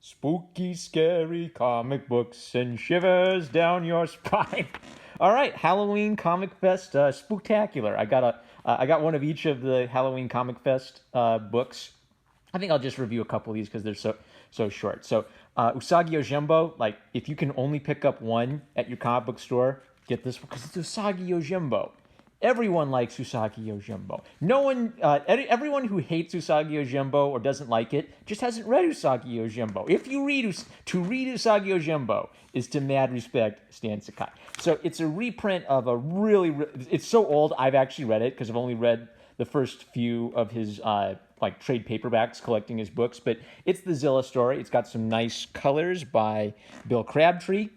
Spooky, scary comic books and shivers down your spine. All right, Halloween Comic Fest spooktacular. I got one of each of the Halloween Comic Fest books. I think I'll just review a couple of these because they're so short. So Usagi Yojimbo, like if you can only pick up one at your comic book store, get this because it's Usagi Yojimbo. Everyone likes Usagi Yojimbo. No one, everyone who hates Usagi Yojimbo or doesn't like it just hasn't read Usagi Yojimbo. If you read to read Usagi Yojimbo is to mad respect Stan Sakai. So it's a reprint of a it's so old I've actually read it because I've only read the first few of his like trade paperbacks collecting his books, but it's the Zilla story. It's got some nice colors by Bill Crabtree.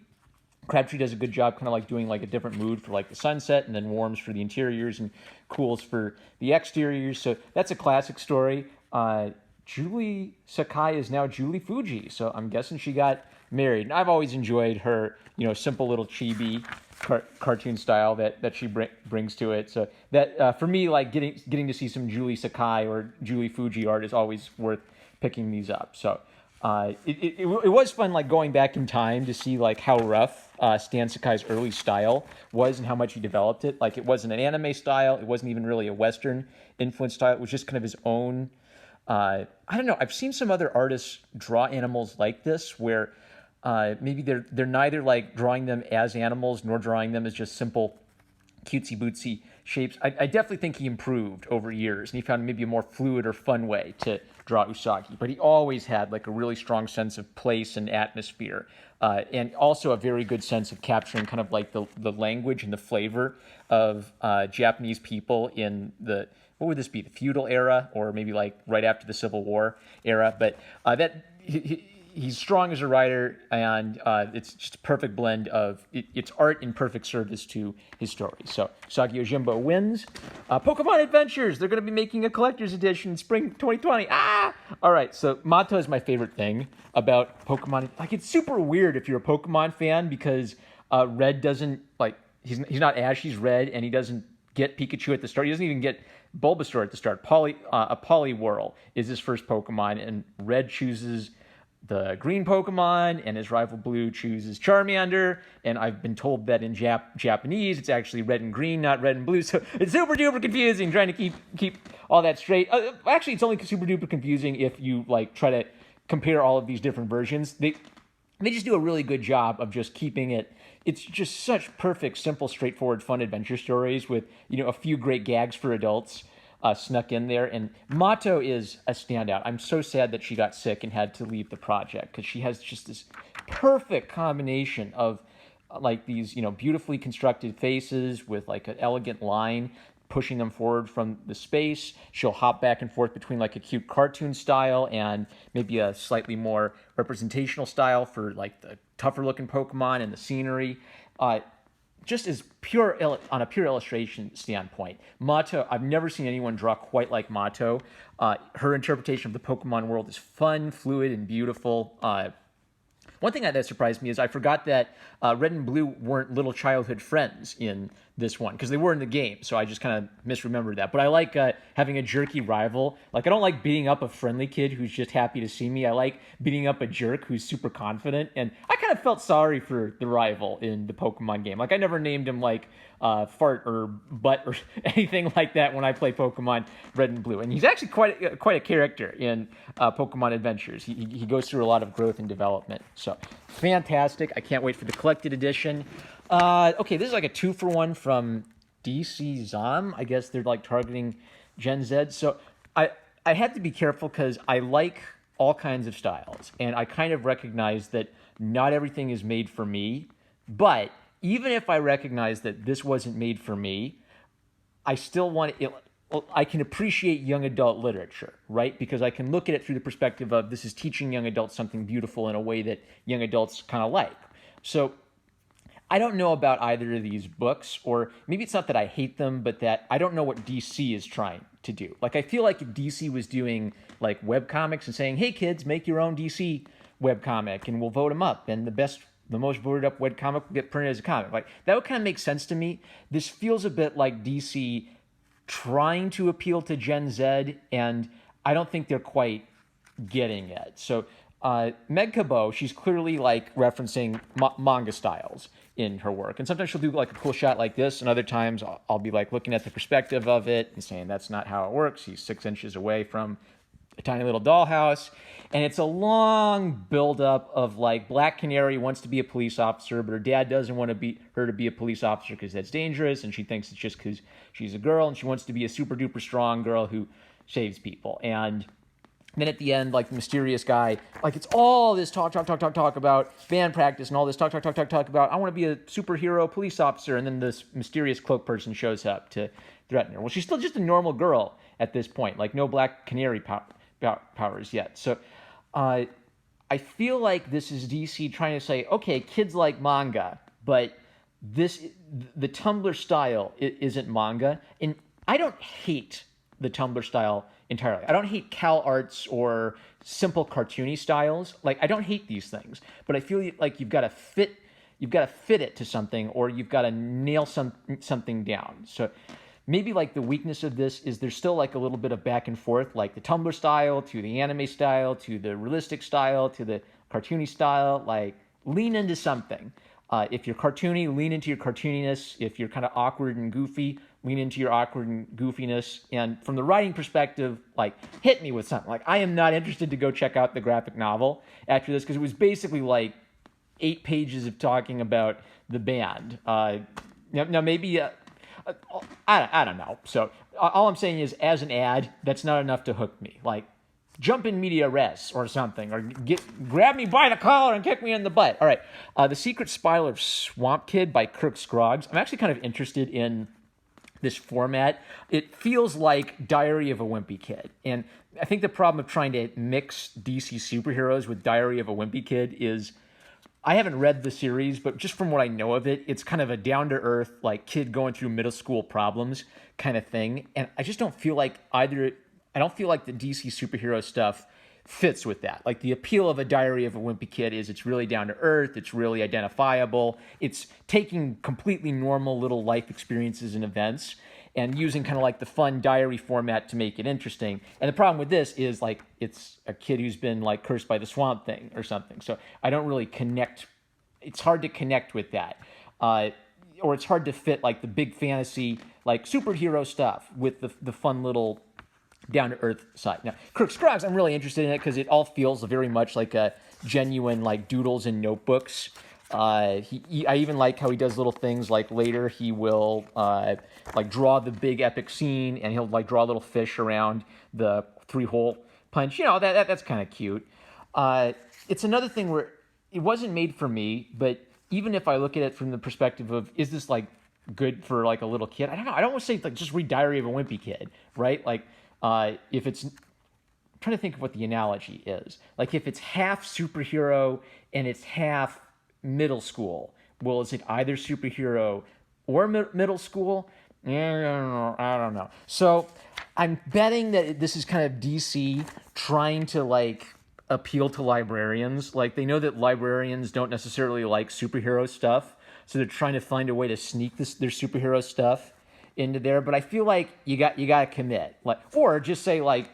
Crabtree does a good job kind of like doing like a different mood for like the sunset and then warms for the interiors and cools for the exteriors. So that's a classic story. Julie Sakai is now Julie Fuji. So I'm guessing she got married. And I've always enjoyed her, simple little chibi cartoon style that she brings to it. So that for me, like getting to see some Julie Sakai or Julie Fuji art is always worth picking these up. So it was fun, like going back in time to see like how rough Stan Sakai's early style was and how much he developed it. Like it wasn't an anime style. It wasn't even really a Western influence style. It was just kind of his own. I don't know. I've seen some other artists draw animals like this, where maybe they're neither like drawing them as animals nor drawing them as just simple cutesy bootsy shapes. I definitely think he improved over years, and he found maybe a more fluid or fun way to draw Usagi. But he always had like a really strong sense of place and atmosphere, and also a very good sense of capturing kind of like the language and the flavor of Japanese people in the, what would this be, the feudal era, or maybe like right after the Civil War era. But he's strong as a writer, and it's just a perfect blend of it's art in perfect service to his story. So Usagi Yojimbo wins. Pokemon Adventures, they're going to be making a collector's edition spring 2020. All right, so Mato is my favorite thing about Pokemon. Like, it's super weird if you're a Pokemon fan because Red doesn't, like, he's not Ash, he's Red, and he doesn't get Pikachu at the start. He doesn't even get Bulbasaur at the start. A Poliwhirl is his first Pokemon, and Red chooses the green Pokemon, and his rival Blue chooses Charmander, and I've been told that in Japanese it's actually red and green, not red and blue, so it's super duper confusing trying to keep all that straight. Actually, it's only super duper confusing if you like try to compare all of these different versions. They just do a really good job of just keeping it. It's just such perfect, simple, straightforward, fun adventure stories with a few great gags for adults snuck in there. And Mato is a standout. I'm so sad that she got sick and had to leave the project because she has just this perfect combination of like these, beautifully constructed faces with like an elegant line pushing them forward from the space. She'll hop back and forth between like a cute cartoon style and maybe a slightly more representational style for like the tougher looking Pokemon and the scenery. Just as pure on a pure illustration standpoint, Mato, I've never seen anyone draw quite like Mato. Her interpretation of the Pokemon world is fun, fluid, and beautiful. One thing that surprised me is I forgot that Red and Blue weren't little childhood friends in this one, because they were in the game, so I just kind of misremembered that. But I like having a jerky rival. Like, I don't like beating up a friendly kid who's just happy to see me. I like beating up a jerk who's super confident, and I kind of felt sorry for the rival in the Pokemon game. Like, I never named him, like, Fart or Butt or anything like that when I play Pokemon Red and Blue. And he's actually quite a character in Pokemon Adventures. He goes through a lot of growth and development. So, fantastic. I can't wait for the collected edition. Okay, this is like a 2-for-1 from DC Zom. I guess they're like targeting Gen Z. So I had to be careful because I like all kinds of styles, and I kind of recognize that not everything is made for me. But even if I recognize that this wasn't made for me, I still want it. I can appreciate young adult literature, right? Because I can look at it through the perspective of this is teaching young adults something beautiful in a way that young adults kind of like. So I don't know about either of these books, or maybe it's not that I hate them, but that I don't know what DC is trying to do. Like, I feel like if DC was doing like webcomics and saying, hey kids, make your own DC webcomic and we'll vote them up, and the most voted up webcomic will get printed as a comic. Like, that would kind of make sense to me. This feels a bit like DC trying to appeal to Gen Z, and I don't think they're quite getting it. So Meg Cabot, she's clearly like referencing manga styles in her work. And sometimes she'll do like a cool shot like this, and other times I'll be like looking at the perspective of it and saying that's not how it works. He's 6 inches away from a tiny little dollhouse. And it's a long buildup of like Black Canary wants to be a police officer, but her dad doesn't want her to be a police officer because that's dangerous, and she thinks it's just because she's a girl, and she wants to be a super duper strong girl who saves people. And then at the end, like the mysterious guy, like it's all this talk about band practice and all this talk about I want to be a superhero police officer, and then this mysterious cloak person shows up to threaten her. Well, she's still just a normal girl at this point, like no Black Canary powers yet. So I feel like this is DC trying to say, okay, kids like manga, but the Tumblr style isn't manga. And I don't hate the Tumblr style entirely. I don't hate Cal Arts or simple cartoony styles. Like, I don't hate these things, but I feel like you've got to fit it to something, or you've got to nail something down. So maybe like the weakness of this is there's still like a little bit of back and forth, like the Tumblr style to the anime style to the realistic style to the cartoony style. Like, lean into something. If you're cartoony, lean into your cartooniness. If you're kind of awkward and goofy, lean into your awkward and goofiness. And from the writing perspective, like, hit me with something. Like, I am not interested to go check out the graphic novel after this, because it was basically like 8 pages of talking about the band. Now maybe I don't know. So all I'm saying is, as an ad, that's not enough to hook me. Like, jump in media res or something, or grab me by the collar and kick me in the butt. All right, The Secret Spiral of Swamp Kid by Kirk Scroggs. I'm actually kind of interested in this format. It feels like Diary of a Wimpy Kid. And I think the problem of trying to mix DC superheroes with Diary of a Wimpy Kid is, I haven't read the series, but just from what I know of it, it's kind of a down-to-earth, like, kid going through middle school problems kind of thing. And I just don't feel like I don't feel like the DC superhero stuff fits with that. Like, the appeal of a Diary of a Wimpy Kid is it's really down to earth, it's really identifiable, it's taking completely normal little life experiences and events and using kind of like the fun diary format to make it interesting. And the problem with this is, like, it's a kid who's been like cursed by the swamp thing or something. So I don't really connect. It's hard to connect with that. Or it's hard to fit like the big fantasy, like superhero stuff with the fun little down-to-earth side. Now, Kirk Scroggs, I'm really interested in it because it all feels very much like a genuine, like, doodles and notebooks. I even like how he does little things, like later he will like draw the big epic scene, and he'll like draw little fish around the 3-hole punch. You know, that's kind of cute. It's another thing where it wasn't made for me, but even if I look at it from the perspective of, is this like good for like a little kid? I don't know. I don't want to say like just read Diary of a Wimpy Kid, right? Like, if it's, I'm trying to think of what the analogy is. Like, if it's half superhero and it's half middle school, well, is it either superhero or middle school? I don't know. So I'm betting that this is kind of DC trying to like appeal to librarians. Like, they know that librarians don't necessarily like superhero stuff, so they're trying to find a way to sneak their superhero stuff into there. But I feel like you got to commit, like, or just say like,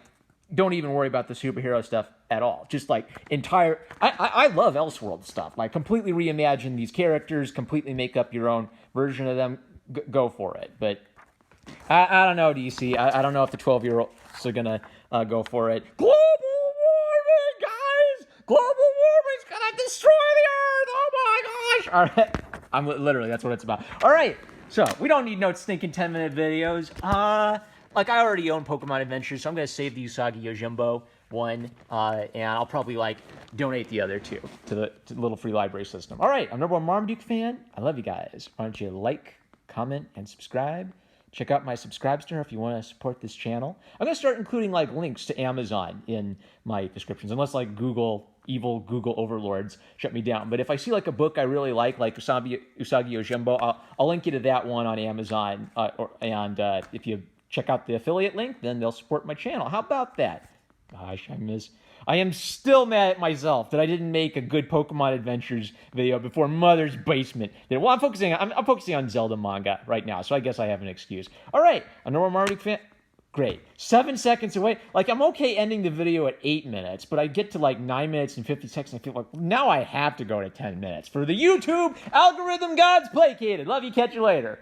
don't even worry about the superhero stuff at all. Just like entire. I love Elseworld stuff. Like, completely reimagine these characters, completely make up your own version of them. Go for it. But I don't know, DC. I don't know if the 12-year-olds are gonna go for it. Global warming, guys! Global warming's gonna destroy the earth. Oh my gosh! All right, I'm literally, that's what it's about. All right. So, we don't need no stinking 10-minute videos. Like, I already own Pokemon Adventures, so I'm going to save the Usagi Yojimbo one, and I'll probably, like, donate the other two to the little free library system. All right, I'm number one Marmaduke fan. I love you guys. Why don't you like, comment, and subscribe? Check out my Subscribestar if you want to support this channel. I'm going to start including, like, links to Amazon in my descriptions, unless, like, evil Google overlords shut me down. But if I see like a book I really like Usagi Yojimbo, I'll link you to that one on Amazon. And if you check out the affiliate link, then they'll support my channel. How about that? Gosh, I am still mad at myself that I didn't make a good Pokemon Adventures video before Mother's Basement. Well, I'm focusing on Zelda manga right now, so I guess I have an excuse. All right, a normal Marmaduke fan. Great. 7 seconds away. Like, I'm okay ending the video at 8 minutes, but I get to like 9 minutes and 50 seconds. And I feel like, now I have to go to 10 minutes for the YouTube algorithm gods placated. Love you. Catch you later.